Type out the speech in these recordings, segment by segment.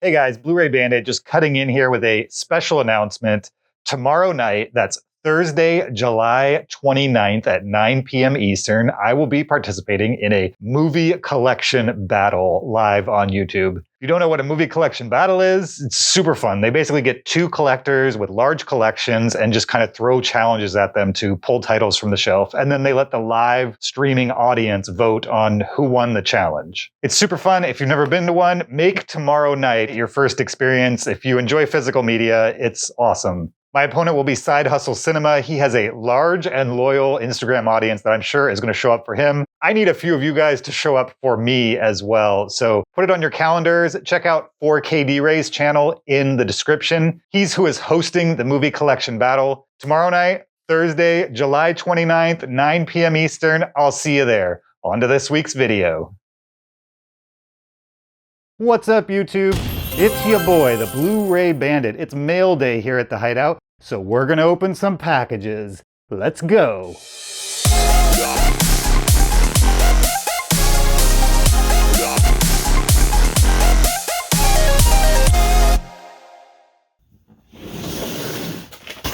Hey guys, Blu-ray Bandit just cutting in here with a special announcement. Tomorrow night, that's Thursday, July 29th at 9 p.m. Eastern, I will be participating in a movie collection battle live on YouTube. If you don't know what a movie collection battle is, it's super fun. They basically get two collectors with large collections and just kind of throw challenges at them to pull titles from the shelf. And then they let the live streaming audience vote on who won the challenge. It's super fun. If you've never been to one, make tomorrow night your first experience. If you enjoy physical media, it's awesome. My opponent will be Side Hustle Cinema. He has a large and loyal Instagram audience that I'm sure is going to show up for him. I need a few of you guys to show up for me as well. So put it on your calendars. Check out 4KD-Ray's channel in the description. He's who is hosting the movie collection battle. Tomorrow night, Thursday, July 29th, 9 p.m. Eastern. I'll see you there. On to this week's video. What's up, YouTube? It's your boy, the Blu-ray Bandit. It's mail day here at the Hideout, so we're gonna open some packages. Let's go.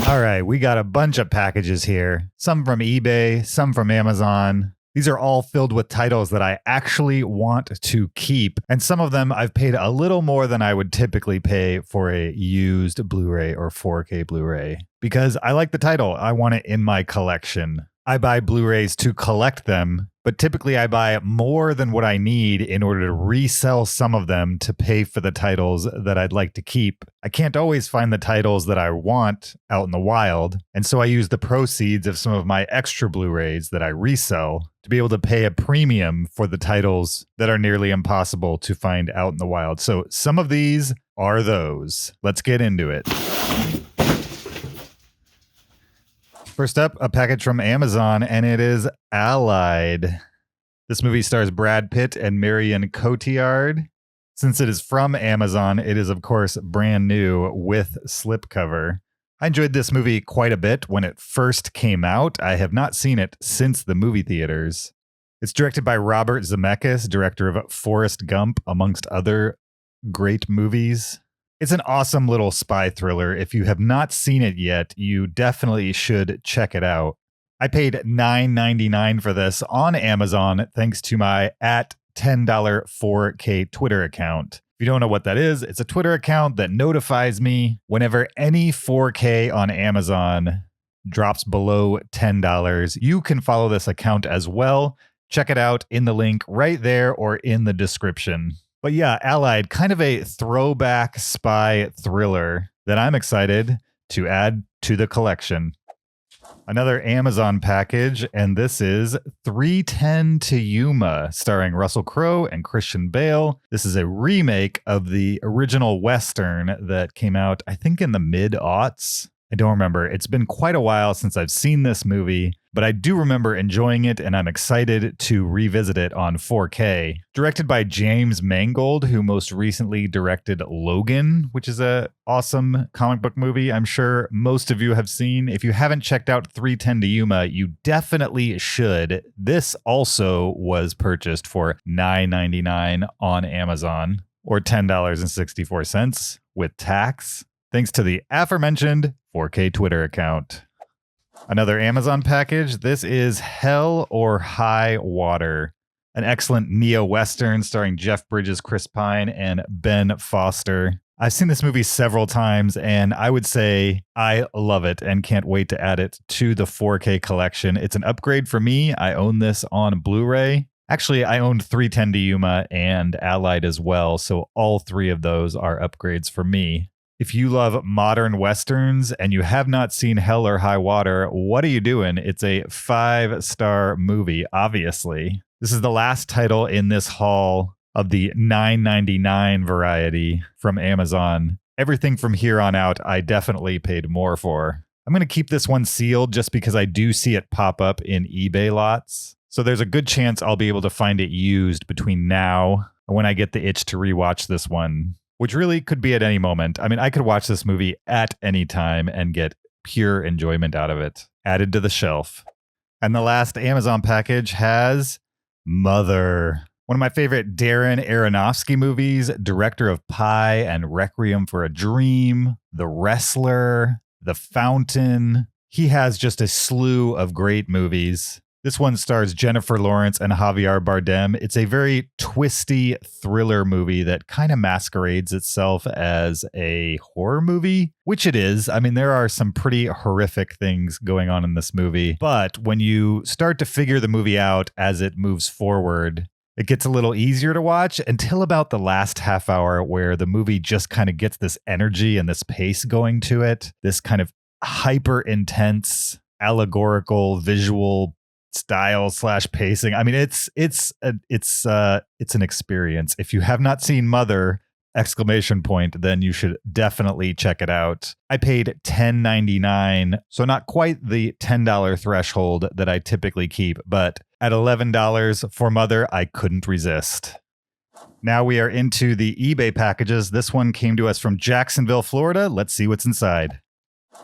All right, we got a bunch of packages here. Some from eBay, some from Amazon. These are all filled with titles that I actually want to keep, and some of them I've paid a little more than I would typically pay for a used Blu-ray or 4K Blu-ray. Because I like the title, I want it in my collection. I buy Blu-rays to collect them, but typically I buy more than what I need in order to resell some of them to pay for the titles that I'd like to keep. I can't always find the titles that I want out in the wild, and so I use the proceeds of some of my extra Blu-rays that I resell to be able to pay a premium for the titles that are nearly impossible to find out in the wild. So some of these are those. Let's get into it. First up, a package from Amazon, and it is Allied. This movie stars Brad Pitt and Marion Cotillard. Since it is from Amazon, it is, of course, brand new with slipcover. I enjoyed this movie quite a bit when it first came out. I have not seen it since the movie theaters. It's directed by Robert Zemeckis, director of Forrest Gump, amongst other great movies. It's an awesome little spy thriller. If you have not seen it yet, you definitely should check it out. I paid $9.99 for this on Amazon thanks to my @$10 4K Twitter account. If you don't know what that is, it's a Twitter account that notifies me whenever any 4K on Amazon drops below $10. You can follow this account as well. Check it out in the link right there or in the description. But yeah, Allied, kind of a throwback spy thriller that I'm excited to add to the collection. Another Amazon package, and this is 3:10 to Yuma, starring Russell Crowe and Christian Bale. This is a remake of the original Western that came out, I think, in the mid-aughts. I don't remember. It's been quite a while since I've seen this movie, but I do remember enjoying it, and I'm excited to revisit it on 4K. Directed by James Mangold, who most recently directed Logan, which is an awesome comic book movie I'm sure most of you have seen. If you haven't checked out 3:10 to Yuma, you definitely should. This also was purchased for $9.99 on Amazon, or $10.64 with tax, thanks to the aforementioned 4K Twitter account. Another Amazon package. This is Hell or High Water, an excellent neo-Western starring Jeff Bridges, Chris Pine, and Ben Foster. I've seen this movie several times, and I would say I love it and can't wait to add it to the 4K collection. It's an upgrade for me. I own this on Blu-ray. Actually, I owned 3:10 to Yuma and Allied as well, so all three of those are upgrades for me. If you love modern Westerns and you have not seen Hell or High Water, what are you doing? It's a 5-star movie, obviously. This is the last title in this haul of the $9.99 variety from Amazon. Everything from here on out, I definitely paid more for. I'm going to keep this one sealed just because I do see it pop up in eBay lots. So there's a good chance I'll be able to find it used between now and when I get the itch to rewatch this one, which really could be at any moment. I mean, I could watch this movie at any time and get pure enjoyment out of it. Added to the shelf. And the last Amazon package has Mother. One of my favorite Darren Aronofsky movies, director of Pi and Requiem for a Dream, The Wrestler, The Fountain. He has just a slew of great movies. This one stars Jennifer Lawrence and Javier Bardem. It's a very twisty thriller movie that kind of masquerades itself as a horror movie, which it is. I mean, there are some pretty horrific things going on in this movie. But when you start to figure the movie out as it moves forward, it gets a little easier to watch until about the last half hour where the movie just kind of gets this energy and this pace going to it. This kind of hyper intense, allegorical, visual style / pacing. I mean, it's an experience. If you have not seen Mother ! Then you should definitely check it out. I paid $10.99, so not quite the $10 threshold that I typically keep, but at $11 for Mother, I couldn't resist. Now we are into the eBay packages. This one came to us from Jacksonville, Florida. Let's see what's inside.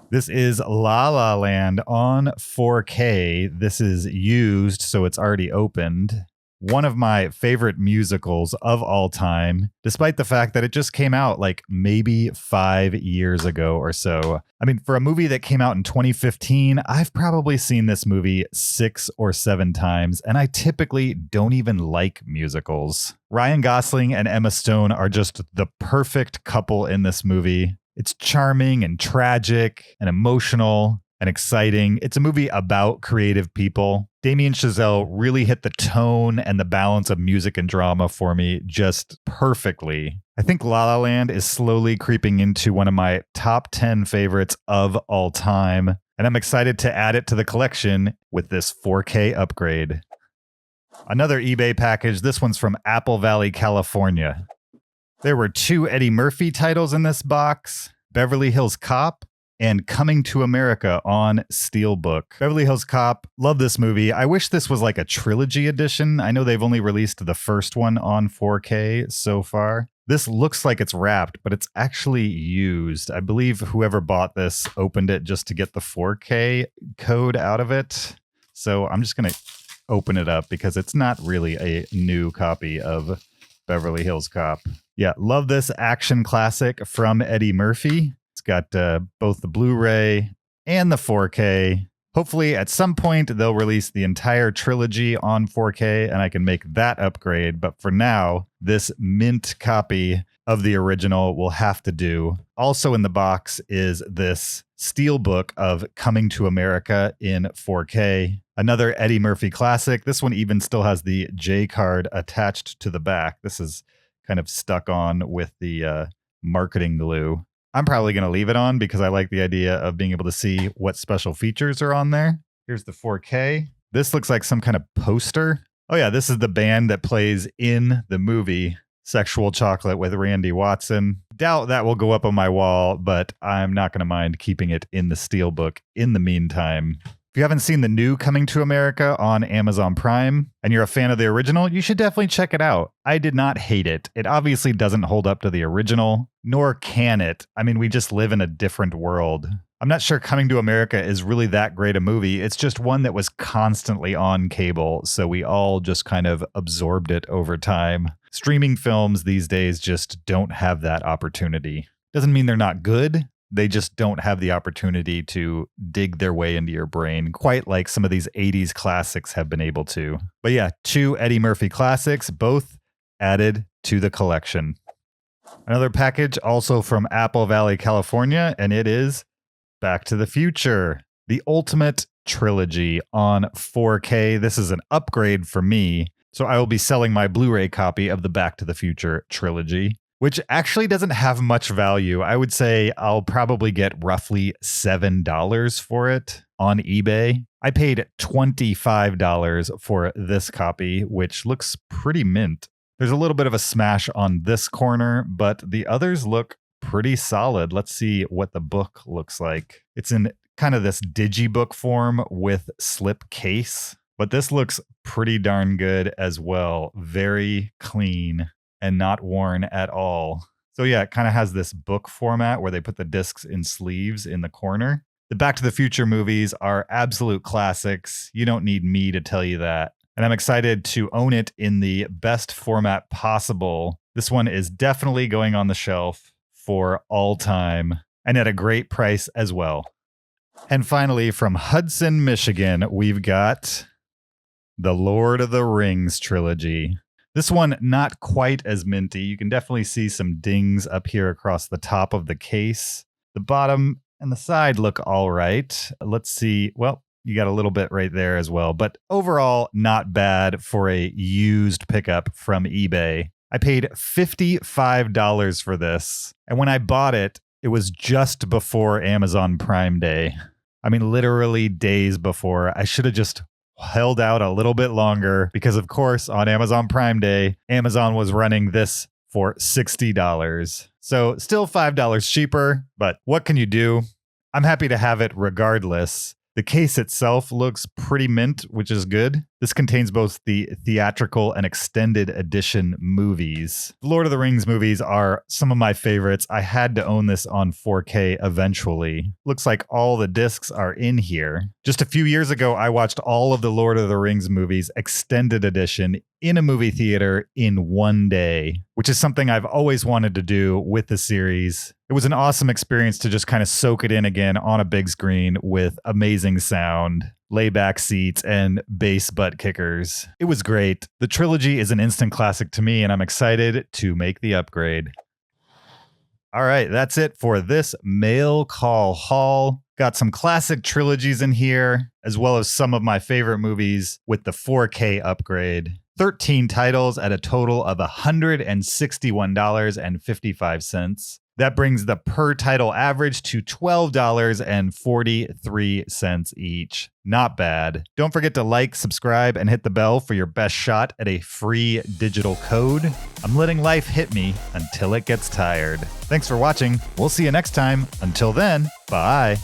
This is La La Land on 4K. This is used, so it's already opened. One of my favorite musicals of all time, despite the fact that it just came out like maybe 5 years ago or so. I mean, for a movie that came out in 2015, I've probably seen this movie 6 or 7 times, and I typically don't even like musicals. Ryan Gosling and Emma Stone are just the perfect couple in this movie. It's charming and tragic and emotional and exciting. It's a movie about creative people. Damien Chazelle really hit the tone and the balance of music and drama for me just perfectly. I think La La Land is slowly creeping into one of my top 10 favorites of all time, and I'm excited to add it to the collection with this 4K upgrade. Another eBay package. This one's from Apple Valley, California. There were 2 Eddie Murphy titles in this box, Beverly Hills Cop and Coming to America on Steelbook. Beverly Hills Cop, love this movie. I wish this was like a trilogy edition. I know they've only released the first one on 4K so far. This looks like it's wrapped, but it's actually used. I believe whoever bought this opened it just to get the 4K code out of it. So I'm just going to open it up because it's not really a new copy of Beverly Hills Cop. Yeah, love this action classic from Eddie Murphy. It's got both the Blu-ray and the 4K. Hopefully, at some point, they'll release the entire trilogy on 4K, and I can make that upgrade. But for now, this mint copy of the original will have to do. Also in the box is this steelbook of Coming to America in 4K. Another Eddie Murphy classic. This one even still has the J card attached to the back. This is kind of stuck on with the marketing glue. I'm probably going to leave it on because I like the idea of being able to see what special features are on there. Here's the 4K. This looks like some kind of poster. Oh yeah, this is the band that plays in the movie Sexual Chocolate with Randy Watson. Doubt that will go up on my wall, but I'm not going to mind keeping it in the steelbook in the meantime. If you haven't seen the new Coming to America on Amazon Prime and you're a fan of the original, you should definitely check it out. I did not hate it. It obviously doesn't hold up to the original, nor can it. I mean, we just live in a different world. I'm not sure Coming to America is really that great a movie. It's just one that was constantly on cable, so we all just kind of absorbed it over time. Streaming films these days just don't have that opportunity. Doesn't mean they're not good. They just don't have the opportunity to dig their way into your brain quite like some of these 80s classics have been able to. But yeah, 2 Eddie Murphy classics, both added to the collection. Another package also from Apple Valley, California, and it is Back to the Future, the ultimate trilogy on 4K. This is an upgrade for me, so I will be selling my Blu-ray copy of the Back to the Future trilogy, which actually doesn't have much value. I would say I'll probably get roughly $7 for it on eBay. I paid $25 for this copy, which looks pretty mint. There's a little bit of a smash on this corner, but the others look pretty solid. Let's see what the book looks like. It's in kind of this digibook form with slip case, but this looks pretty darn good as well. Very clean and not worn at all. So yeah, it kind of has this book format where they put the discs in sleeves in the corner. The Back to the Future movies are absolute classics. You don't need me to tell you that. and I'm excited to own it in the best format possible. This one is definitely going on the shelf for all time and at a great price as well. And finally, from Hudson, Michigan, we've got the Lord of the Rings trilogy. This one, not quite as minty. You can definitely see some dings up here across the top of the case. The bottom and the side look all right. Let's see. Well, you got a little bit right there as well. But overall, not bad for a used pickup from eBay. I paid $55 for this. And when I bought it, it was just before Amazon Prime Day. I mean, literally days before. I should have just held out a little bit longer because, of course, on Amazon Prime Day, Amazon was running this for $60. So still $5 cheaper, but what can you do? I'm happy to have it regardless. The case itself looks pretty mint, which is good. This contains both the theatrical and extended edition movies. Lord of the Rings movies are some of my favorites. I had to own this on 4K eventually. Looks like all the discs are in here. Just a few years ago, I watched all of the Lord of the Rings movies extended edition in a movie theater in one day, which is something I've always wanted to do with the series. It was an awesome experience to just kind of soak it in again on a big screen with amazing sound, layback seats, and bass butt kickers. It was great. The trilogy is an instant classic to me, and I'm excited to make the upgrade. All right, that's it for this mail call haul. Got some classic trilogies in here, as well as some of my favorite movies with the 4K upgrade. 13 titles at a total of $161.55. That brings the per title average to $12.43 each. Not bad. Don't forget to like, subscribe, and hit the bell for your best shot at a free digital code. I'm letting life hit me until it gets tired. Thanks for watching. We'll see you next time. Until then, bye.